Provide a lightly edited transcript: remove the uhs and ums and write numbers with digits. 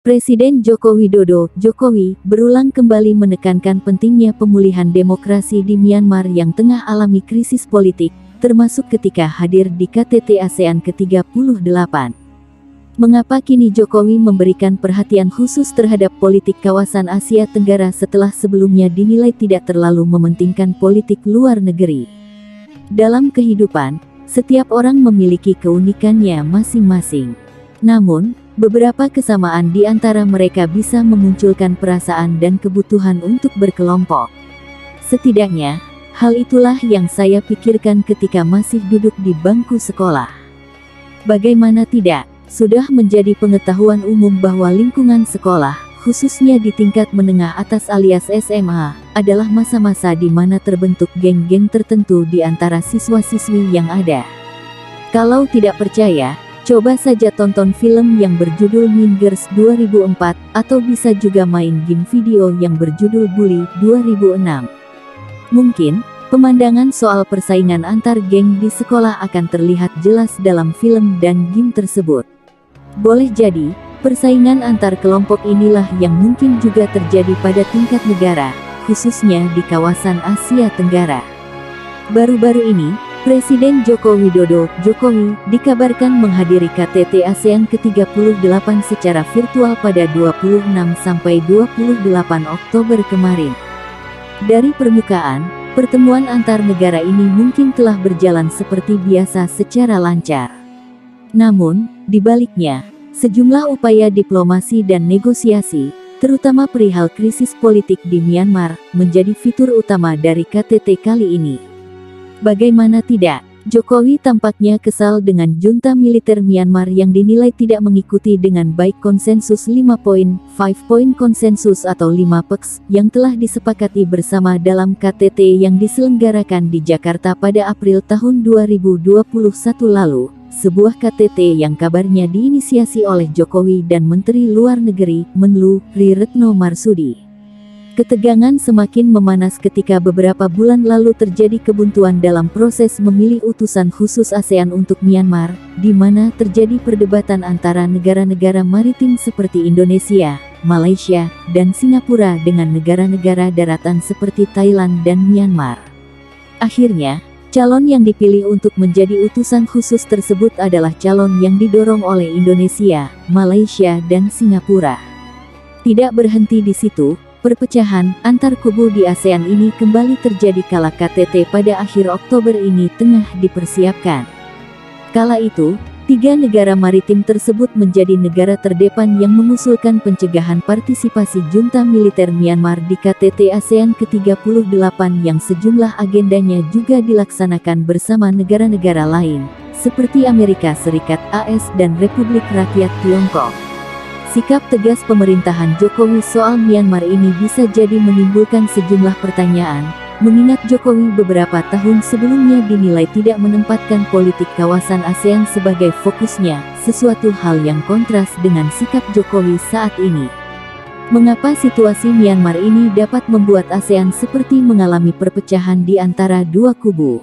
Presiden Joko Widodo, Jokowi, berulang kembali menekankan pentingnya pemulihan demokrasi di Myanmar yang tengah alami krisis politik, termasuk ketika hadir di KTT ASEAN ke-38. Mengapa kini Jokowi memberikan perhatian khusus terhadap politik kawasan Asia Tenggara setelah sebelumnya dinilai tidak terlalu mementingkan politik luar negeri? Dalam kehidupan, setiap orang memiliki keunikannya masing-masing. Namun, beberapa kesamaan di antara mereka bisa memunculkan perasaan dan kebutuhan untuk berkelompok. Setidaknya, hal itulah yang saya pikirkan ketika masih duduk di bangku sekolah. Bagaimana tidak, sudah menjadi pengetahuan umum bahwa lingkungan sekolah, khususnya di tingkat menengah atas alias SMA, adalah masa-masa di mana terbentuk geng-geng tertentu di antara siswa-siswi yang ada. Kalau tidak percaya, coba saja tonton film yang berjudul Mean Girls 2004, atau bisa juga main game video yang berjudul Bully 2006. Mungkin, pemandangan soal persaingan antar geng di sekolah akan terlihat jelas dalam film dan game tersebut. Boleh jadi, persaingan antar kelompok inilah yang mungkin juga terjadi pada tingkat negara, khususnya di kawasan Asia Tenggara. Baru-baru ini, Presiden Joko Widodo, Jokowi, dikabarkan menghadiri KTT ASEAN ke-38 secara virtual pada 26–28 Oktober kemarin. Dari permukaan, pertemuan antar negara ini mungkin telah berjalan seperti biasa secara lancar. Namun, di baliknya, sejumlah upaya diplomasi dan negosiasi, terutama perihal krisis politik di Myanmar, menjadi fitur utama dari KTT kali ini. Bagaimana tidak, Jokowi tampaknya kesal dengan junta militer Myanmar yang dinilai tidak mengikuti dengan baik konsensus 5 poin, 5 point konsensus atau 5 PEX, yang telah disepakati bersama dalam KTT yang diselenggarakan di Jakarta pada April tahun 2021 lalu, sebuah KTT yang kabarnya diinisiasi oleh Jokowi dan Menteri Luar Negeri, Menlu, Ri Retno Marsudi. Ketegangan semakin memanas ketika beberapa bulan lalu terjadi kebuntuan dalam proses memilih utusan khusus ASEAN untuk Myanmar, di mana terjadi perdebatan antara negara-negara maritim seperti Indonesia, Malaysia, dan Singapura dengan negara-negara daratan seperti Thailand dan Myanmar. Akhirnya, calon yang dipilih untuk menjadi utusan khusus tersebut adalah calon yang didorong oleh Indonesia, Malaysia, dan Singapura. Tidak berhenti di situ, perpecahan antar kubu di ASEAN ini kembali terjadi kala KTT pada akhir Oktober ini tengah dipersiapkan. Kala itu, 3 negara maritim tersebut menjadi negara terdepan yang mengusulkan pencegahan partisipasi junta militer Myanmar di KTT ASEAN ke-38 yang sejumlah agendanya juga dilaksanakan bersama negara-negara lain, seperti Amerika Serikat, AS, dan Republik Rakyat Tiongkok. Sikap tegas pemerintahan Jokowi soal Myanmar ini bisa jadi menimbulkan sejumlah pertanyaan, mengingat Jokowi beberapa tahun sebelumnya dinilai tidak menempatkan politik kawasan ASEAN sebagai fokusnya, sesuatu hal yang kontras dengan sikap Jokowi saat ini. Mengapa situasi Myanmar ini dapat membuat ASEAN seperti mengalami perpecahan di antara dua kubu?